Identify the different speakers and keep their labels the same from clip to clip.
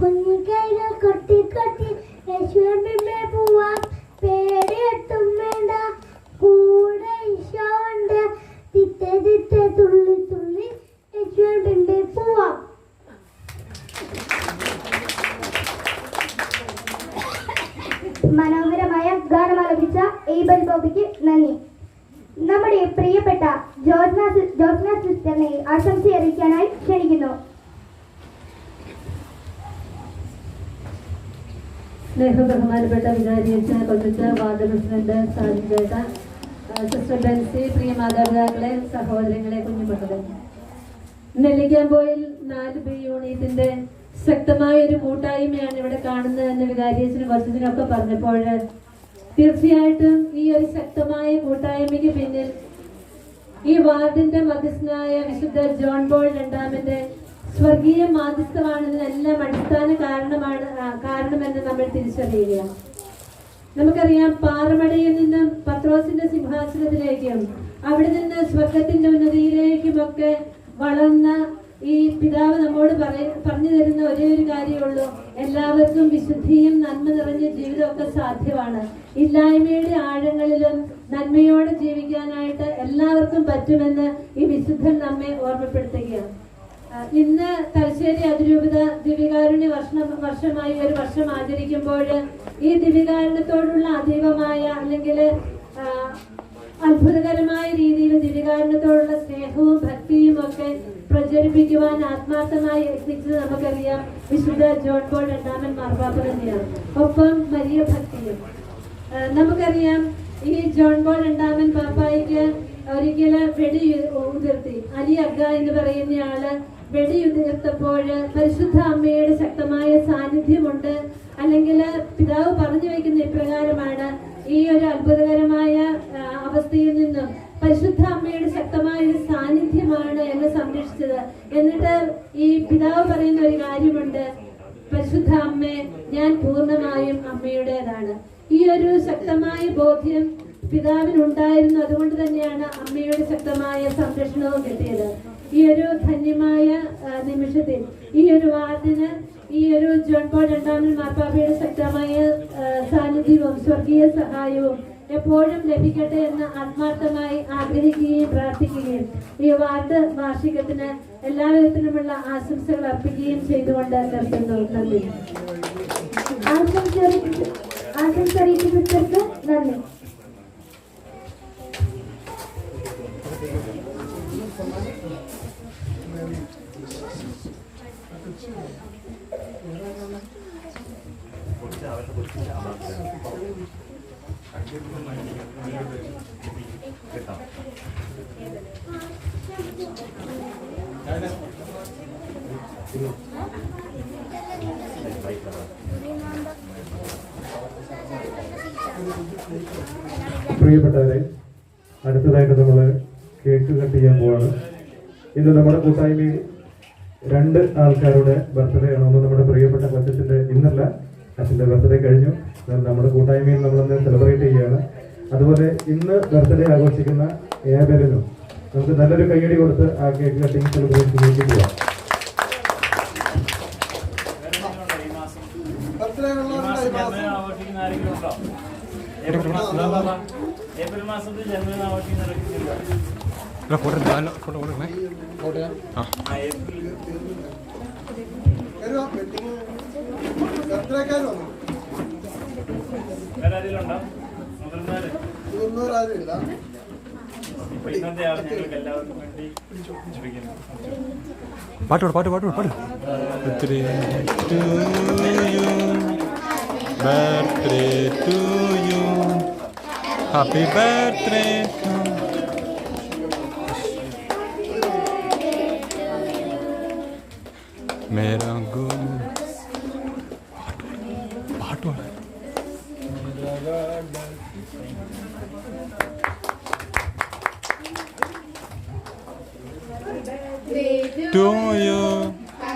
Speaker 1: കുഞ്ഞിക്കൈകൾ കൊട്ടി കൊട്ടി യേശുവിന്റെ പോവാം, പേടിയൊട്ടും വേണ്ട, കൂടെ ഈശോ ഉണ്ട്, തിത്തെ തിത്തെ തുള്ളി തുള്ളി യേശുവിന്റെ പോവാം. മനോഹരമായ ഗാനം ആലപിച്ച ഏബൽ ബോബിക്ക് നന്ദി. നമ്മുടെ പ്രിയപ്പെട്ട ജോസ്ന സിസ്റ്ററിനെ ആശംസ അറിയിക്കാനായി ക്ഷണിക്കുന്നു.
Speaker 2: സ്നേഹബഹുമാനപ്പെട്ട വികാരിയച്ഛ, കൊച്ചച്ച, വാർഡ് പ്രസിഡന്റ് സാജിചേട്ട, സിസ്റ്റർ ബെൻസി, പ്രിയ മാതാപിതാക്കളെ, സഹോദരങ്ങളെ, കുഞ്ഞുമക്കളെ, നെല്ലിക്കാമ്പോയിൽ 4B യൂണിറ്റിന്റെ ശക്തമായ ഒരു കൂട്ടായ്മയാണ് ഇവിടെ കാണുന്നതെന്ന് വികാരിയച്ഛനും കൊച്ചച്ചനൊക്കെ പറഞ്ഞപ്പോൾ തീർച്ചയായിട്ടും ഈ ഒരു ശക്തമായ കൂട്ടായ്മയ്ക്ക് പിന്നിൽ ഈ വാർഡിന്റെ മധ്യസ്ഥനായ വിശുദ്ധ ജോൺ പോൾ രണ്ടാമന്റെ സ്വർഗീയ മാധ്യസ്ഥമാണ് ഇതിനെല്ലാം അടിസ്ഥാന കാരണമെന്ന് നമ്മൾ തിരിച്ചറിയുക. നമുക്കറിയാം, പാറമടയിൽ നിന്നും പത്രോസിന്റെ സിംഹാസനത്തിലേക്കും അവിടെ നിന്ന് സ്വർഗത്തിന്റെ ഉന്നതിയിലേക്കുമൊക്കെ വളർന്ന ഈ പിതാവ് നമ്മോട് പറഞ്ഞു തരുന്ന ഒരേ ഒരു കാര്യമുള്ളൂ: എല്ലാവർക്കും വിശുദ്ധിയും നന്മ നിറഞ്ഞ ജീവിതമൊക്കെ സാധ്യമാണ്. ഇല്ലായ്മയുടെ ആഴങ്ങളിലും നന്മയോടെ ജീവിക്കാനായിട്ട് എല്ലാവർക്കും പറ്റുമെന്ന് ഈ വിശുദ്ധൻ നമ്മെ ഓർമ്മപ്പെടുത്തുകയാണ്. ഇന്ന് തലശ്ശേരി അതിരൂപത ദിവ്യകാരുണ്യ വർഷമായി ഒരു വർഷം ആചരിക്കുമ്പോൾ ഈ ദിവ്യകാരുണ്യത്തോടുള്ള അതീവമായ അല്ലെങ്കിൽ അത്ഭുതകരമായ രീതിയിൽ ദിവ്യകാരുണ്യത്തോടുള്ള സ്നേഹവും ഭക്തിയും ഒക്കെ പ്രചരിപ്പിക്കുവാൻ ആത്മാർത്ഥമായി യത്നിച്ചത് നമുക്കറിയാം വിശുദ്ധ ജോൺ പോൾ രണ്ടാമൻ മാർപ്പാപ്പ തന്നെയാണ്. ഒപ്പം വലിയ ഭക്തിയും. നമുക്കറിയാം, ഈ ജോൺ പോൾ രണ്ടാമൻ പാപ്പായ്ക്ക് ഒരിക്കല് വെടി ഉതിർത്തി. അലി അഗ്ഗ എന്ന് പറയുന്നയാള് വെടിയുതിർത്തപ്പോൾ പരിശുദ്ധ അമ്മയുടെ ശക്തമായ സാന്നിധ്യമുണ്ട്, അല്ലെങ്കിൽ പിതാവ് പറഞ്ഞു വയ്ക്കുന്ന ഇപ്രകാരമാണ്: ഈ ഒരു അത്ഭുതകരമായ അവസ്ഥയിൽ നിന്നും പരിശുദ്ധ അമ്മയുടെ ശക്തമായ ഒരു സാന്നിധ്യമാണ് എന്നെ സംരക്ഷിച്ചത്. എന്നിട്ട് ഈ പിതാവ് പറയുന്ന ഒരു കാര്യമുണ്ട്: പരിശുദ്ധ അമ്മേ, ഞാൻ പൂർണ്ണമായും അമ്മയുടേതാണ്. ഈ ഒരു ശക്തമായ ബോധ്യം പിതാവിനുണ്ടായിരുന്നു. അതുകൊണ്ട് തന്നെയാണ് അമ്മയുടെ ശക്തമായ സംരക്ഷണവും കിട്ടിയത്. ഈ ഒരു ധന്യമായ നിമിഷത്തിൽ ഈ ഒരു വാർഡിന് ഈ ഒരു ജോൺ പോൾ രണ്ടാമൻ മാർപ്പാപ്പയുടെ ശക്തമായ സാന്നിധ്യവും സ്വർഗീയ സഹായവും എപ്പോഴും ലഭിക്കട്ടെ എന്ന് ആത്മാർത്ഥമായി ആഗ്രഹിക്കുകയും പ്രാർത്ഥിക്കുകയും ഈ വാർഡ് വാർഷികത്തിന് എല്ലാവിധത്തിലുമുള്ള ആശംസകൾ അർപ്പിക്കുകയും ചെയ്തുകൊണ്ട് നിർത്തുന്നു. നന്ദി. ആശംസ അറിയിച്ചവർക്ക് നന്ദി.
Speaker 3: പ്രിയപ്പെട്ടവരെ, അടുത്തതായിട്ട് നമ്മൾ കേക്ക് കട്ട് ചെയ്യാൻ പോവാണ്. ഇന്ന് നമ്മുടെ കൂട്ടായ്മയിൽ 2 ആൾക്കാരുടെ ബർത്ത്ഡേ ആണ്. ഒന്ന് നമ്മുടെ പ്രിയപ്പെട്ട കൊച്ചച്ഛൻ്റെ, ഇന്നല്ല അച്ഛൻ്റെ ബർത്ത്ഡേ കഴിഞ്ഞു. നമ്മുടെ കൂട്ടായ്മയിൽ നമ്മളൊന്ന് സെലിബ്രേറ്റ് ചെയ്യുകയാണ്. അതുപോലെ ഇന്ന് ബർത്ത്ഡേ ആഘോഷിക്കുന്ന ഏബലിനും നമുക്ക് നല്ലൊരു കയ്യടി കൊടുത്ത് ആ കേക്ക് കട്ടിങ് സെലിബ്രേഷനിലേക്ക് പോവാം.
Speaker 4: ഏപ്രിൽ മാസത്തിൽ ജന്മദിനം ആഘോഷിക്കുന്ന
Speaker 5: പാട്ട് പാട്ട് പാട്ട് പാട്ട് birthday to you, happy birthday to मेरा गुल पाट to you,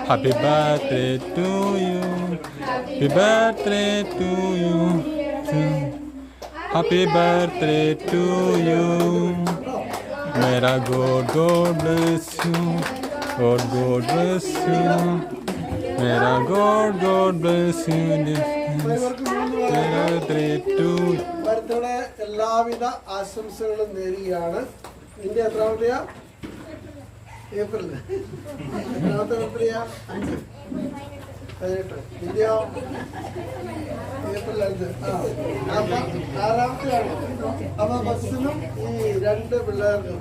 Speaker 5: happy birthday to you, happy birthday to you, happy birthday to you, मेरा God bless you, God bless you. Mera God bless you.
Speaker 6: ഇവർക്ക് 3
Speaker 5: Birthday to
Speaker 6: ബർത്ത്ഡേ എല്ലാവിധ ആശംസകളും നേരുകയാണ്. നിന്റെ എത്രാമത്തെയാ? April. എത്രാമത്തെ ബർത്ത്ഡേയാ? 5. 18. നിന്റെയോ? ഏപ്രിൽ 5. അപ്പൊ 6ാമത്തെയാണ്. അപ്പൊ ബസ്സിനും ഈ 2 പിള്ളേർക്കും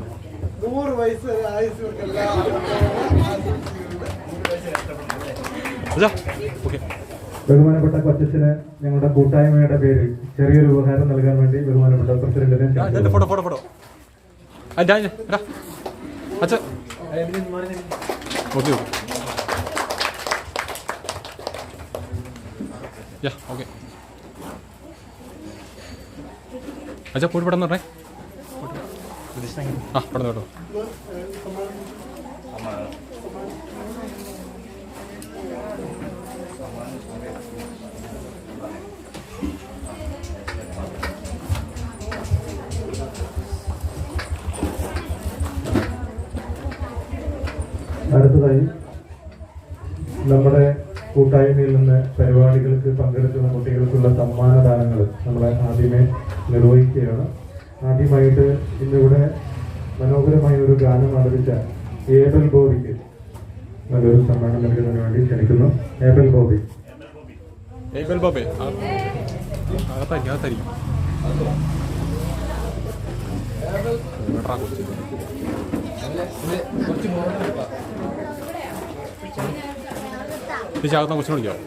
Speaker 6: 100 വയസ്സ് വരെ ആയുസ്സുകൾക്ക് എല്ലാ ആശംസകളുണ്ട്.
Speaker 5: Okay.
Speaker 3: ബഹുമാനപ്പെട്ട കൊച്ചച്ഛന് ഞങ്ങളുടെ കൂട്ടായ്മയുടെ പേരിൽ ചെറിയൊരു ഉപഹാരം നൽകാൻ വേണ്ടി ബഹുമാനപ്പെട്ട പ്രസിഡന്റിനെ ക്ഷണിക്കുന്നു.
Speaker 5: ഫോട്ടോ അച്ഛ ഓക്കെ ഓക്കെ അച്ഛാ പോയിട്ട് പെട്ടെന്ന് പറഞ്ഞേ ആ പെട്ടെന്ന് കേട്ടോ
Speaker 3: അടുത്തതായി നമ്മുടെ കൂട്ടായ്മയിൽ നിന്ന് പരിപാടികൾക്ക് പങ്കെടുക്കുന്ന കുട്ടികൾക്കുള്ള സമ്മാനദാനങ്ങൾ നമ്മൾ ആദ്യമേ നിർവഹിക്കുകയാണ്. ആദ്യമായിട്ട് ഇന്നിവിടെ മനോഹരമായ ഒരു ഗാനം ആലപിച്ച ഏബൽ ബോബിക്ക് നല്ലൊരു സമ്മാനം നൽകുന്നതിന് വേണ്ടി ക്ഷണിക്കുന്നു. ഏബൽ ബോബി.
Speaker 5: ഏബൽ ബോബി അകത്തായിരിക്കും ചേച്ചി അകത്താ കൊച്ചിനെ വിളിക്കാം.